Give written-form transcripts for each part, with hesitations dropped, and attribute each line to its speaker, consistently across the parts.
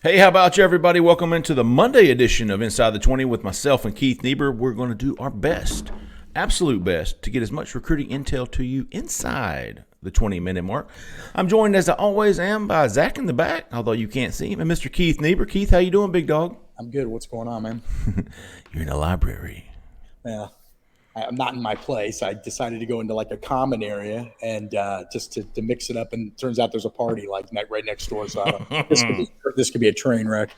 Speaker 1: Hey, how about you, everybody? Welcome into the Monday edition of Inside the 20 with myself and Keith Niebuhr. We're going to do our best, absolute best, to get as much recruiting intel to you inside the 20-minute mark. I'm joined, as I always am, by Zach in the back, although you can't see him, and Mr. Keith Niebuhr. Keith, how you doing, big dog?
Speaker 2: I'm good. What's going on, man?
Speaker 1: You're in a library.
Speaker 2: Yeah, I'm not in my place. I decided to go into like a common area and just to mix it up. And it turns out there's a party like right next door. So this could be a train wreck.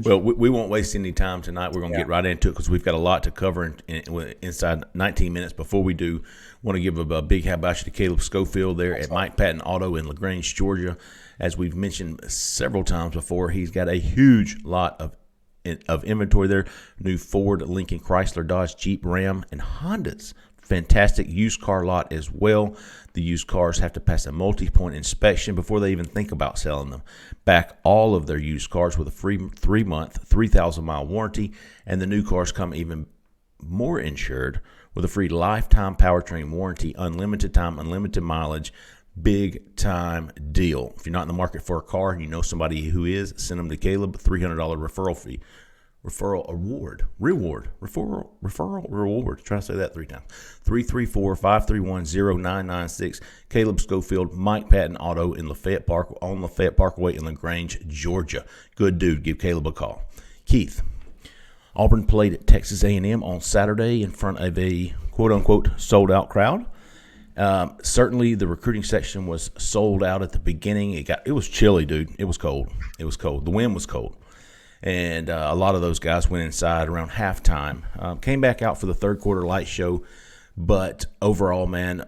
Speaker 1: Well, we won't waste any time tonight. We're going to get right into it because we've got a lot to cover inside 19 minutes. Before we do, want to give a big how about you to Caleb Schofield there at Mike Patton Auto in LaGrange, Georgia. As we've mentioned several times before, he's got a huge lot of inventory there. New Ford, Lincoln, Chrysler, Dodge, Jeep, Ram, and Hondas. Fantastic used car lot as well. The used cars have to pass a multi-point inspection before they even think about selling them. Back all of their used cars with a free 3-month, 3,000-mile warranty, and the new cars come even more insured with a free lifetime powertrain warranty, unlimited time, unlimited mileage. Big time deal. If you're not in the market for a car and you know somebody who is, send them to Caleb. $300 referral fee. Referral reward. Try to say that 3 times. 334-531-0996. Caleb Schofield, Mike Patton Auto in Lafayette Park, on Lafayette Parkway in LaGrange, Georgia. Good dude. Give Caleb a call. Keith, Auburn played at Texas A&M on Saturday in front of a quote-unquote sold-out crowd. Certainly the recruiting section was sold out at the beginning. It was chilly, dude. It was cold. The wind was cold. And a lot of those guys went inside around halftime. Came back out for the third quarter light show. But overall, man,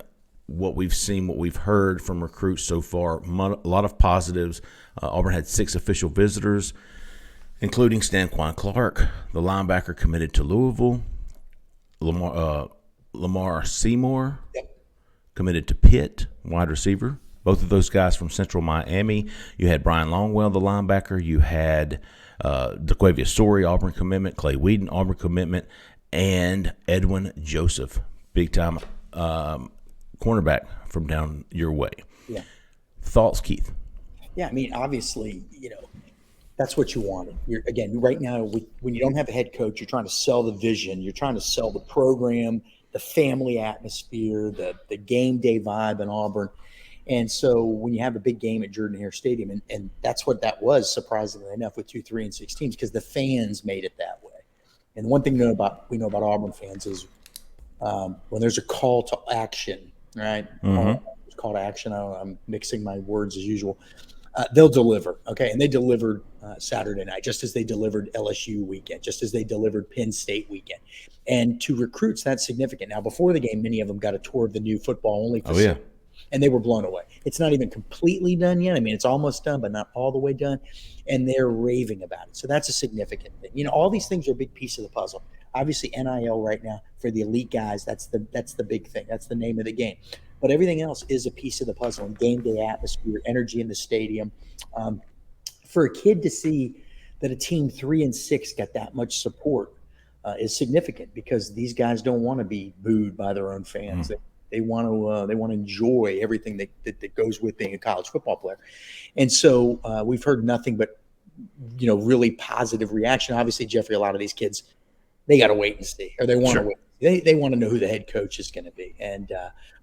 Speaker 1: what we've seen, what we've heard from recruits so far, a lot of positives. Auburn had 6 official visitors, including Stanquan Clark, the linebacker committed to Louisville, Lamar Seymour, committed to Pitt, wide receiver. Both of those guys from Central Miami. You had Brian Longwell, the linebacker. You had DeQuavius Story, Auburn commitment. Clay Whedon, Auburn commitment. And Edwin Joseph, big-time cornerback from down your way.
Speaker 2: Yeah.
Speaker 1: Thoughts, Keith?
Speaker 2: Yeah, I mean, obviously, that's what you wanted. Right now, when you don't have a head coach, you're trying to sell the vision. You're trying to sell the program, the family atmosphere, the game day vibe in Auburn. And so when you have a big game at Jordan-Hare Stadium, and that's what that was, surprisingly enough, with 2, 3, and 6 teams, because the fans made it that way. And one thing we know about Auburn fans is when there's a call to action, right?
Speaker 1: Mm-hmm.
Speaker 2: Call to action. I'm mixing my words as usual. They'll deliver, okay? And they delivered Saturday night, just as they delivered LSU weekend, just as they delivered Penn State weekend. And to recruits, that's significant. Now, before the game, many of them got a tour of the new football-only facility.
Speaker 1: Oh, yeah.
Speaker 2: And they were blown away. It's not even completely done yet. I mean, it's almost done, but not all the way done. And they're raving about it. So that's a significant thing. All these things are a big piece of the puzzle. Obviously, NIL right now for the elite guys, that's the big thing. That's the name of the game. But everything else is a piece of the puzzle. And game day atmosphere, energy in the stadium. For a kid to see that a team 3 and 6 got that much support is significant, because these guys don't want to be booed by their own fans. They want to enjoy everything that goes with being a college football player. And so we've heard nothing but really positive reaction. Obviously, Jeffrey, a lot of these kids, they got to wait and see, or they want to wait. They want to know who the head coach is going to be. And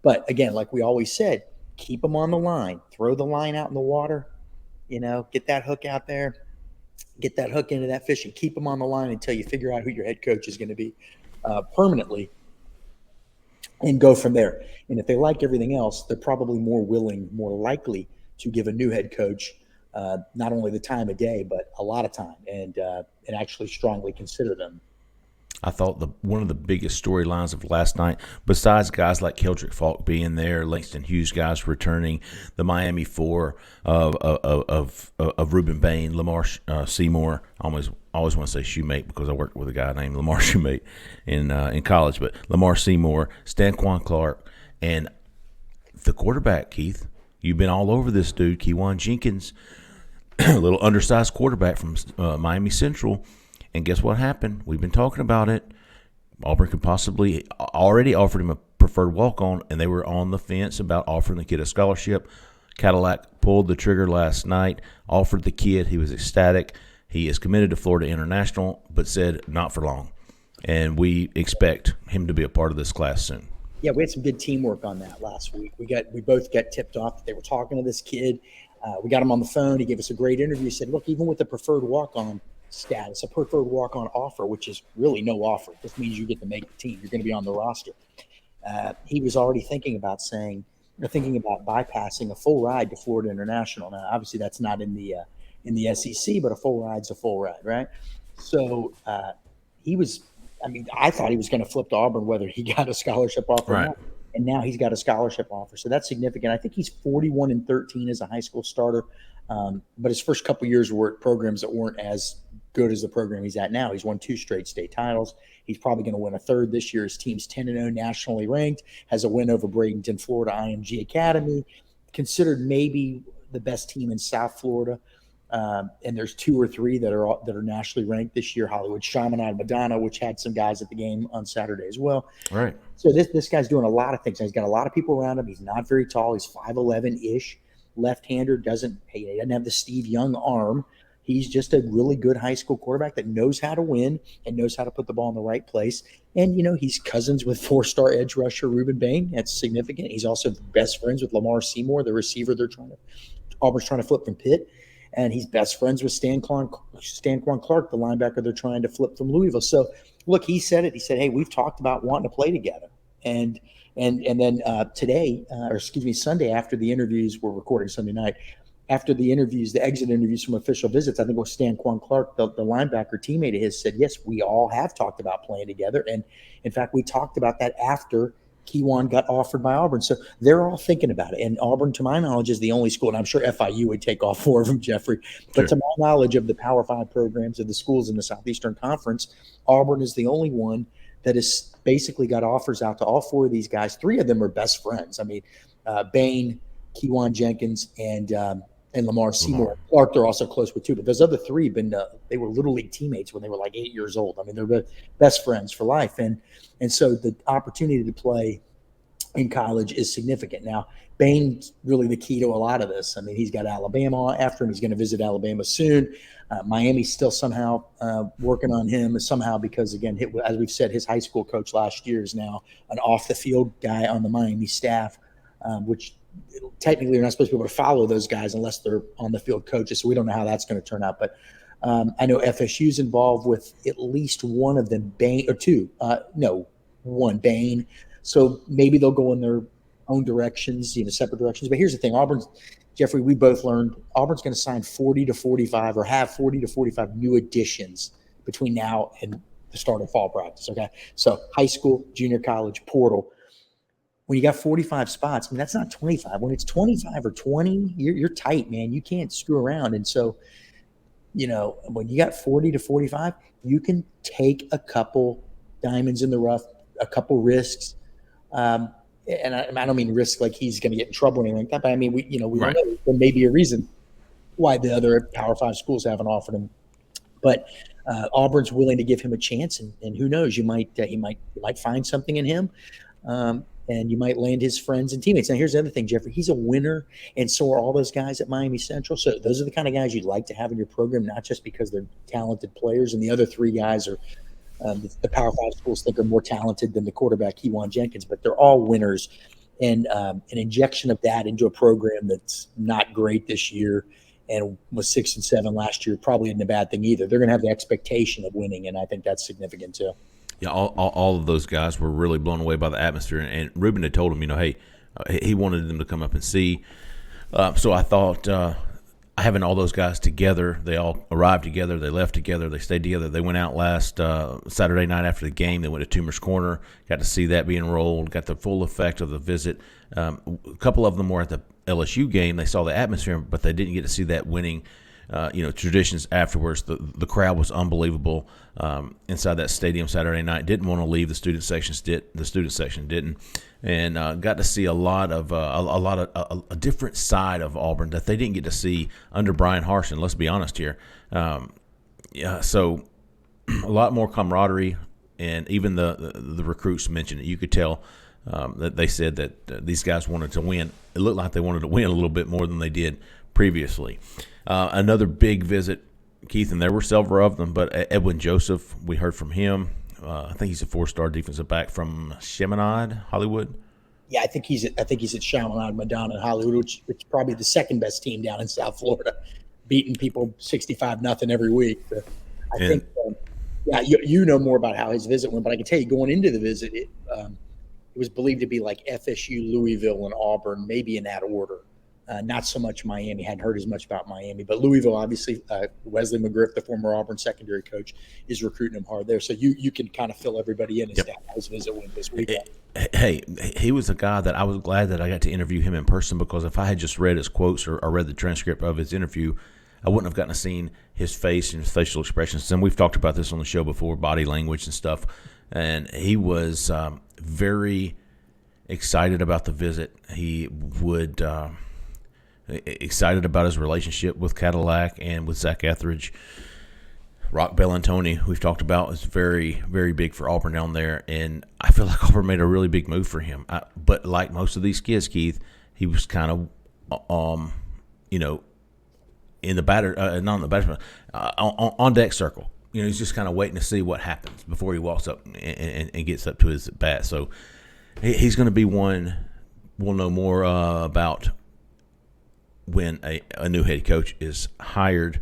Speaker 2: but again, like we always said, keep them on the line, throw the line out in the water, get that hook out there, get that hook into that fish, and keep them on the line until you figure out who your head coach is going to be permanently. And go from there. And if they like everything else, they're probably more likely to give a new head coach not only the time of day, but a lot of time, and actually strongly consider them.
Speaker 1: I thought one of the biggest storylines of last night, besides guys like Keldrick, Falk being there, Langston Hughes guys returning, the Miami 4 of Reuben Bain, Lamar Seymour. I always want to say Shoemate because I worked with a guy named Lamar Shoemate in college, but Lamar Seymour, Stanquan Clark, and the quarterback, Keith. You've been all over this dude, Kewan Jenkins, a little undersized quarterback from Miami Central. And guess what happened? We've been talking about it. Auburn could possibly already offered him a preferred walk-on, and they were on the fence about offering the kid a scholarship. Cadillac pulled the trigger last night, offered the kid. He was ecstatic. He is committed to Florida International, but said not for long. And we expect him to be a part of this class soon.
Speaker 2: Yeah, we had some good teamwork on that last week. We both got tipped off that they were talking to this kid. We got him on the phone. He gave us a great interview. He said, look, even with the preferred walk-on status, a preferred walk-on offer, which is really no offer. This means you get to make the team. You're going to be on the roster. He was already thinking about bypassing a full ride to Florida International. Now, obviously, that's not in the SEC, but a full ride's a full ride, right? So he was. I mean, I thought he was going to flip to Auburn, whether he got a scholarship offer or not. And now he's got a scholarship offer. So that's significant. I think he's 41-13 as a high school starter. But his first couple of years were at programs that weren't as good as the program he's at now. He's won 2 straight state titles. He's probably going to win a third this year. His team's 10-0 nationally ranked, has a win over Bradenton, Florida IMG Academy, considered maybe the best team in South Florida. And there's 2 or 3 that are nationally ranked this year. Hollywood Chaminade Madonna, which had some guys at the game on Saturday as well.
Speaker 1: Right.
Speaker 2: So this guy's doing a lot of things. He's got a lot of people around him. He's not very tall. He's 5'11-ish. Left-hander, doesn't have the Steve Young arm. He's just a really good high school quarterback that knows how to win and knows how to put the ball in the right place. And, he's cousins with 4-star edge rusher Ruben Bain. That's significant. He's also best friends with Lamar Seymour, the receiver Auburn's trying to flip from Pitt. And he's best friends with Stanquan Clark, the linebacker they're trying to flip from Louisville. So, look, he said it. He said, hey, we've talked about wanting to play together. And then Sunday, after the interviews, we're recording Sunday night, after the interviews, the exit interviews from official visits, I think it was Stanquan Clark, the linebacker teammate of his, said, yes, we all have talked about playing together. And, in fact, we talked about that after Kewan got offered by Auburn. So they're all thinking about it. And Auburn, to my knowledge, is the only school, and I'm sure FIU would take all 4 of them, Jeffrey. But to my knowledge of the Power 5 programs of the schools in the Southeastern Conference, Auburn is the only one that has basically got offers out to all 4 of these guys. 3 of them are best friends. I mean, Bain, Kewan Jenkins, and Lamar Seymour. Clark, they're also close with 2. But those other 3 they were Little League teammates when they were like 8 years old. I mean, they're best friends for life. And so the opportunity to play in college is significant. Now, Bain's really the key to a lot of this. I mean, he's got Alabama after him. He's going to visit Alabama soon. Miami's still somehow working on him somehow because, again, as we've said, his high school coach last year is now an off-the-field guy on the Miami staff, which technically you're not supposed to be able to follow those guys unless they're on-the-field coaches, so we don't know how that's going to turn out. But I know FSU's involved with at least one of them, Bain, or 2. One, Bain. So maybe they'll go in their own directions, separate directions. But here's the thing, Jeffrey, we both learned Auburn's going to sign 40 to 45 or have 40 to 45 new additions between now and the start of fall practice, okay? So high school, junior college, portal. When you got 45 spots, I mean, that's not 25. When it's 25 or 20, you're tight, man. You can't screw around. And so, when you got 40 to 45, you can take a couple diamonds in the rough, a couple risks. And I don't mean risk like he's going to get in trouble or anything like that, but I mean, we don't know. There may be a reason why the other Power 5 schools haven't offered him. But Auburn's willing to give him a chance, and who knows, you might find something in him, and you might land his friends and teammates. Now, here's the other thing, Jeffrey. He's a winner, and so are all those guys at Miami Central. So those are the kind of guys you'd like to have in your program, not just because they're talented players, and the other 3 guys are the Power 5 schools think are more talented than the quarterback, Kewan Jenkins, but they're all winners. And an injection of that into a program that's not great this year and was 6-7 last year probably isn't a bad thing either. They're going to have the expectation of winning, and I think that's significant too.
Speaker 1: Yeah, all of those guys were really blown away by the atmosphere. And Ruben had told him, hey, he wanted them to come up and see. So I thought having all those guys together, they all arrived together, they left together, they stayed together. They went out last Saturday night after the game. They went to Toomer's Corner, got to see that being rolled, got the full effect of the visit. A couple of them were at the LSU game. They saw the atmosphere, but they didn't get to see that winning traditions afterwards. The crowd was unbelievable inside that stadium Saturday night. Didn't want to leave. The student section didn't, and got to see a lot of a different side of Auburn that they didn't get to see under Brian Harsin. Let's be honest here. So a lot more camaraderie, and even the recruits mentioned it. You could tell that they said that these guys wanted to win. It looked like they wanted to win a little bit more than they did previously. Another big visit, Keith, and there were several of them, but Edwin Joseph, we heard from him. I think he's a 4-star defensive back from Chaminade, Hollywood.
Speaker 2: Yeah, I think he's at Chaminade, Madonna, and Hollywood, which is probably the second best team down in South Florida, beating people 65-0 every week. I think, you know more about how his visit went, but I can tell you going into the visit, it was believed to be like FSU, Louisville, and Auburn, maybe in that order. Not so much Miami. Hadn't heard as much about Miami, but Louisville, obviously, Wesley McGriff, the former Auburn secondary coach, is recruiting him hard there. So you can kind of fill everybody in as to how his visit went this weekend.
Speaker 1: Hey, he was a guy that I was glad that I got to interview him in person, because if I had just read his quotes or read the transcript of his interview, I wouldn't have gotten to see his face and his facial expressions. And we've talked about this on the show before, body language and stuff. And he was very excited about the visit. He would excited about his relationship with Cadillac and with Zach Etheridge. Rock Bellantoni, we've talked about, is very, very big for Auburn down there, and I feel like Auburn made a really big move for him. But like most of these kids, Keith, he was kind of, in the batter, not in the batter, on deck circle. He's just kind of waiting to see what happens before he walks up and gets up to his bat. So he's going to be one we'll know more about when a new head coach is hired.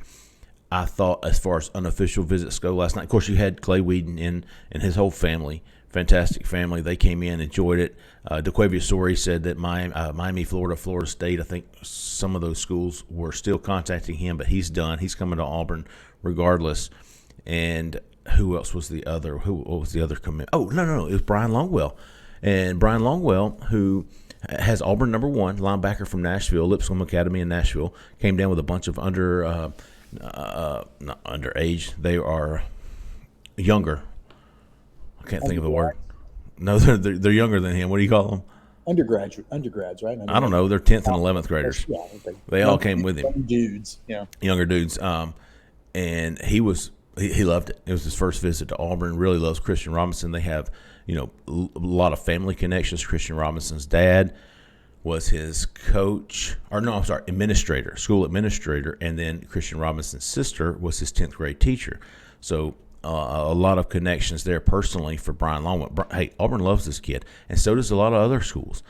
Speaker 1: I thought, as far as unofficial visits go last night, of course, you had Clay Whedon and his whole family, fantastic family. They came in, enjoyed it. DeQuavia Story said that Miami, Florida State, I think some of those schools were still contacting him, but he's done. He's coming to Auburn regardless. And who else was the other? What was the other commitment? Oh, no. It was Brian Longwell. And Brian Longwell, who has Auburn number 1, linebacker from Nashville, Lipscomb Academy in Nashville, came down with a bunch of not underage. They are younger. I can't think of the word. No, they're younger than him. What do you call them?
Speaker 2: Undergrads, right?
Speaker 1: I don't know. They're 10th and 11th graders.
Speaker 2: Yeah,
Speaker 1: they all came with him.
Speaker 2: Young dudes, yeah.
Speaker 1: Younger dudes. And he loved it. It was his first visit to Auburn. Really loves Christian Robinson. They have, a lot of family connections. Christian Robinson's dad was his coach, administrator, school administrator, and then Christian Robinson's sister was his 10th grade teacher. So a lot of connections there personally for Brian Longwell. Hey, Auburn loves this kid, and so does a lot of other schools.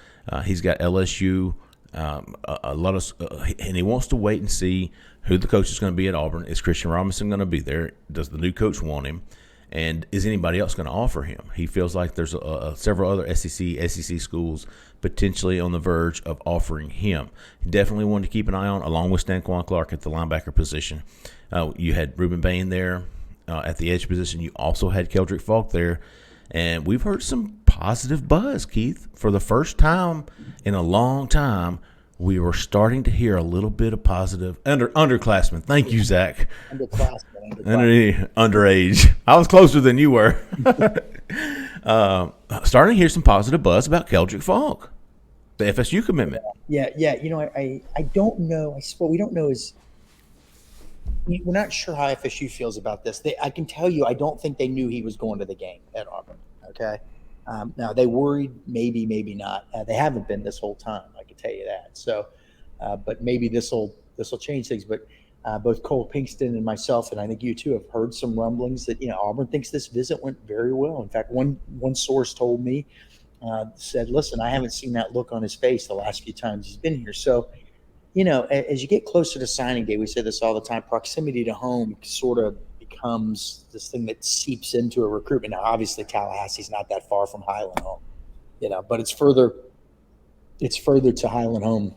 Speaker 1: He's got LSU, a lot of, and he wants to wait and see who the coach is going to be at Auburn. Is Christian Robinson going to be there? Does the new coach want him? And is anybody else going to offer him? He feels like there's several other SEC schools potentially on the verge of offering him. He definitely wanted to keep an eye on, along with Stanquan Clark at the linebacker position. You had Reuben Bain there at the edge position. You also had Keldrick Falk there. And we've heard some positive buzz, Keith. For the first time in a long time, we were starting to hear a little bit of positive underclassmen. Thank you, Zach. Underage. I was closer than you were. Starting to hear some positive buzz about Keldrick Falk, the FSU commitment.
Speaker 2: Yeah. I don't know. I suppose we don't know we're not sure how FSU feels about this. I can tell you, I don't think they knew he was going to the game at Auburn. Okay. Now they worried, maybe not. They haven't been this whole time. I can tell you that. So, but maybe this will change things. But both Cole Pinkston and myself, and I think you too, have heard some rumblings that Auburn thinks this visit went very well. In fact, one source told me, said, "Listen, I haven't seen that look on his face the last few times he's been here." So, as you get closer to signing day, we say this all the time: proximity to home sort of becomes this thing that seeps into a recruitment. Now, obviously, Tallahassee's not that far from Highland Home, but it's further to Highland Home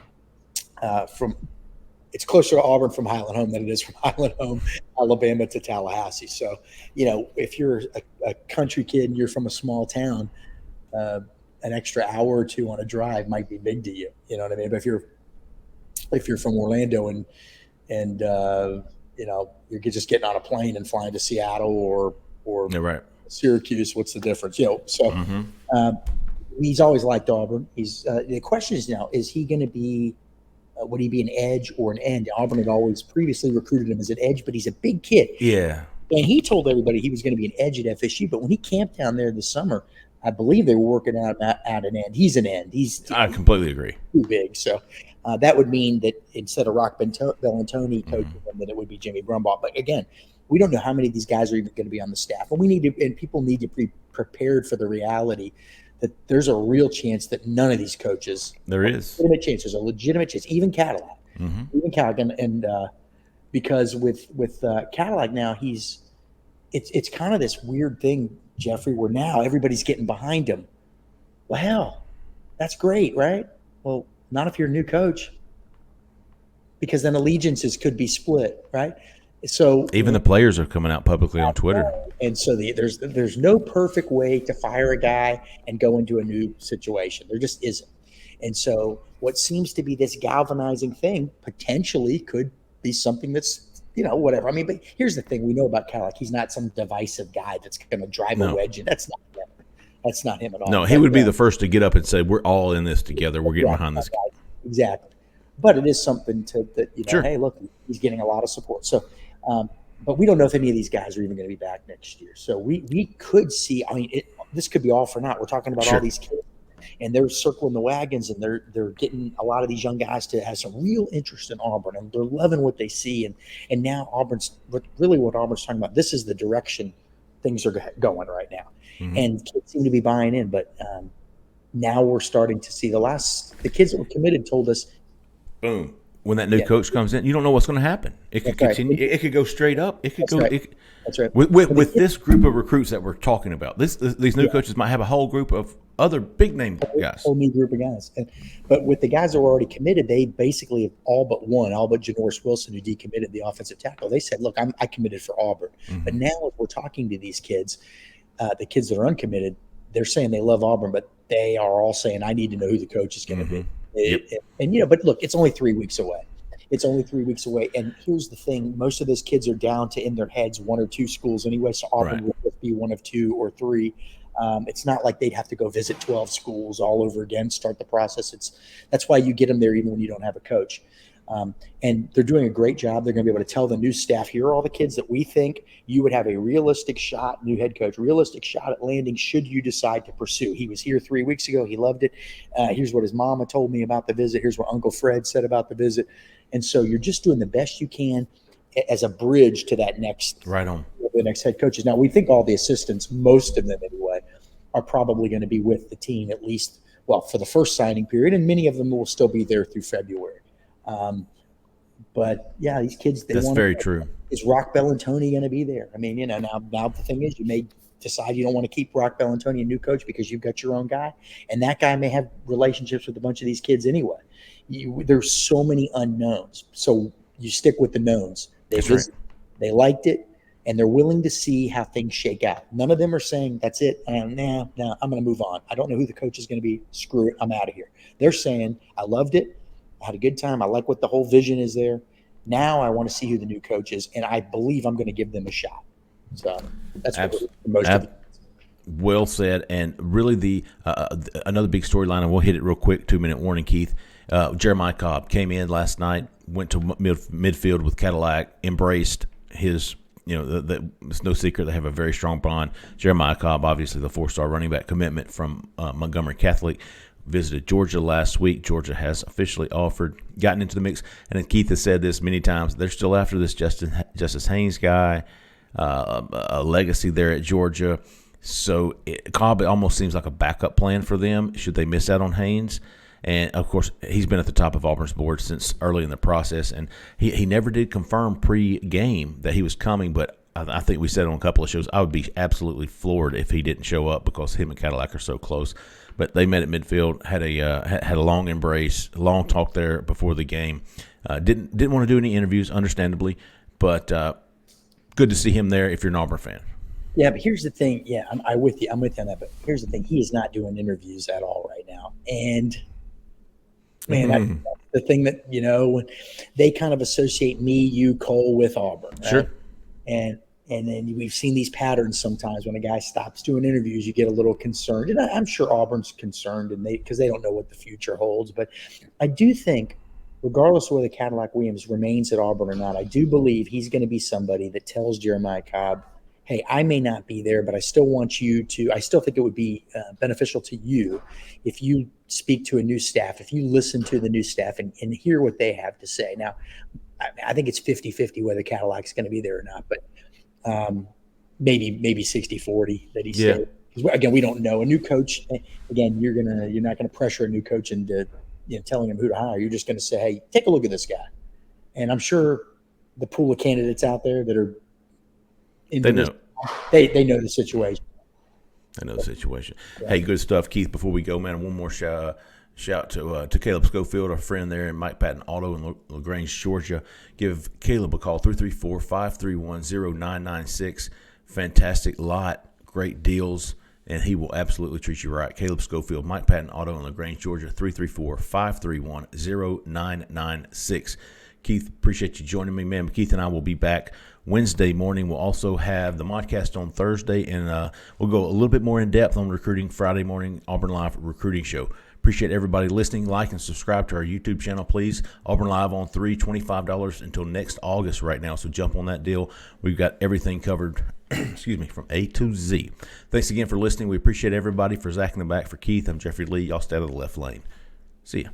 Speaker 2: it's closer to Auburn from Highland Home than it is from Highland Home, Alabama, to Tallahassee. So, if you're a country kid and you're from a small town, an extra hour or two on a drive might be big to you. You know what I mean? But if you're from Orlando and you're just getting on a plane and flying to Seattle or
Speaker 1: right.
Speaker 2: Syracuse, what's the difference? He's always liked Auburn. The question is now, is he going to be? Would he be an edge or an end? Auburn had always previously recruited him as an edge, but he's a big kid.
Speaker 1: Yeah.
Speaker 2: And he told everybody he was going to be an edge at FSU. But when he camped down there this summer, I believe they were working out an end. He's an end. I
Speaker 1: completely agree.
Speaker 2: Too big. So That would mean that instead of Rock Bellantoni coaching them, that it would be Jimmy Brumbaugh. But again, we don't know how many of these guys are even going to be on the staff, and people need to be prepared for the reality that there's a real chance that none of these coaches.
Speaker 1: There is
Speaker 2: legitimate chance. There's a legitimate chance. Even Cadillac, and because with Cadillac now it's kind of this weird thing, Jeffrey, where now everybody's getting behind him. Well, hell, that's great, right? Well, not if you're a new coach, because then allegiances could be split, right? So
Speaker 1: even the players are coming out publicly on Twitter.
Speaker 2: And so there's no perfect way to fire a guy and go into a new situation. There just isn't. And so what seems to be this galvanizing thing potentially could be something that's, whatever. I mean, but here's the thing we know about Cadillac. He's not some divisive guy that's going to drive a wedge. That's not him. That's not him at all.
Speaker 1: No, he would be the first to get up and say, we're all in this together. We're getting behind this guy.
Speaker 2: Exactly. But it is something that
Speaker 1: sure.
Speaker 2: Hey, look, he's getting a lot of support. So, but we don't know if any of these guys are even going to be back next year. So we could see. I mean, this could be all for naught. We're talking about all these kids, and they're circling the wagons, and they're getting a lot of these young guys to have some real interest in Auburn, and they're loving what they see. And now Auburn's really what Auburn's talking about. This is the direction things are going right now, and kids seem to be buying in. But now we're starting to see the kids that were committed told us,
Speaker 1: boom. When that new coach comes in, you don't know what's going to happen. It could continue. It could go straight up. It could go.
Speaker 2: Right. That's right.
Speaker 1: With this group of recruits that we're talking about, these new coaches might have a whole group of other big name guys.
Speaker 2: Whole new group of guys. But with the guys that were already committed, they basically have all but Janoris Wilson, who decommitted, the offensive tackle. They said, "Look, I committed for Auburn." But now, if we're talking to these kids, the kids that are uncommitted, they're saying they love Auburn, but they are all saying, "I need to know who the coach is going to be." And but look, it's only 3 weeks away. And here's the thing. Most of those kids are down to, in their heads, 1 or 2 schools anyway. So Auburn will just be one of 2 or 3. It's not like they'd have to go visit 12 schools all over again, start the process. That's why you get them there even when you don't have a coach. And they're doing a great job. They're going to be able to tell the new staff, here are all the kids that we think you would have a realistic shot, new head coach, realistic shot at landing should you decide to pursue. He was here 3 weeks ago. He loved it. Here's what his mama told me about the visit. Here's what Uncle Fred said about the visit. And so you're just doing the best you can as a bridge to that next, the next head coaches. Now, we think all the assistants, most of them anyway, are probably going to be with the team at least, for the first signing period, and many of them will still be there through February. But yeah, these kids,
Speaker 1: that's very true.
Speaker 2: Is Rock Bellantoni going to be there? I mean, now the thing is, you may decide you don't want to keep Rock Bellantoni a new coach because you've got your own guy, and that guy may have relationships with a bunch of these kids anyway. There's so many unknowns, so you stick with the knowns. They liked it, and they're willing to see how things shake out. None of them are saying, that's it, I'm going to move on. I don't know who the coach is going to be. Screw it, I'm out of here. They're saying, I loved it. I had a good time. I like what the whole vision is there. Now I want to see who the new coach is, and I believe I'm going to give them a shot. So that's what most of it.
Speaker 1: Well said. And really the another big storyline, and we'll hit it real quick, 2-minute warning, Keith. Jeremiah Cobb came in last night, went to midfield with Cadillac, embraced his, it's no secret they have a very strong bond. Jeremiah Cobb, obviously the 4-star running back commitment from Montgomery Catholic, visited Georgia last week. Georgia has officially gotten into the mix. And then Keith has said this many times, they're still after this Justice Haynes guy, a legacy there at Georgia. So Cobb almost seems like a backup plan for them should they miss out on Haynes. And, of course, he's been at the top of Auburn's board since early in the process. And he never did confirm pre-game that he was coming, but I think we said on a couple of shows, I would be absolutely floored if he didn't show up because him and Cadillac are so close. But they met at midfield, had a long embrace, long talk there before the game. Didn't want to do any interviews, understandably, but good to see him there if you're an Auburn fan.
Speaker 2: Yeah, but here's the thing. Yeah, I'm with you. I'm with you on that. But here's the thing. He is not doing interviews at all right now. And, man, that's the thing that, when they kind of associate me, you, Cole, with Auburn. Right?
Speaker 1: Sure.
Speaker 2: And then we've seen these patterns sometimes when a guy stops doing interviews, you get a little concerned. And I'm sure Auburn's concerned because they don't know what the future holds. But I do think, regardless of whether Cadillac Williams remains at Auburn or not, I do believe he's going to be somebody that tells Jeremiah Cobb, hey, I may not be there, but I still want you to, I still think it would be beneficial to you if you speak to a new staff, if you listen to the new staff and hear what they have to say. Now, I think it's 50-50 whether Cadillac's going to be there or not, but maybe 60-40 that he stays. Again, we don't know. A new coach, again, you're not going to pressure a new coach into telling him who to hire. You're just going to say, hey, take a look at this guy. And I'm sure the pool of candidates out there that are
Speaker 1: They know.
Speaker 2: They know the situation.
Speaker 1: I know the situation. Yeah. Hey, good stuff, Keith. Before we go, man, one more shout to Caleb Schofield, our friend there, and Mike Patton Auto in LaGrange, Georgia. Give Caleb a call, 334-531-0996. Fantastic lot, great deals, and he will absolutely treat you right. Caleb Schofield, Mike Patton Auto in LaGrange, Georgia, 334-531-0996. Keith, appreciate you joining me, man. Keith and I will be back Wednesday morning. We'll also have the podcast on Thursday, and we'll go a little bit more in depth on recruiting Friday morning, Auburn Live Recruiting Show. Appreciate everybody listening. Like and subscribe to our YouTube channel, please. Auburn Live on 3, $25 until next August right now, so jump on that deal. We've got everything covered, from A to Z. Thanks again for listening. We appreciate everybody. For Zach in the back, for Keith, I'm Jeffrey Lee. Y'all stay out of the left lane. See ya.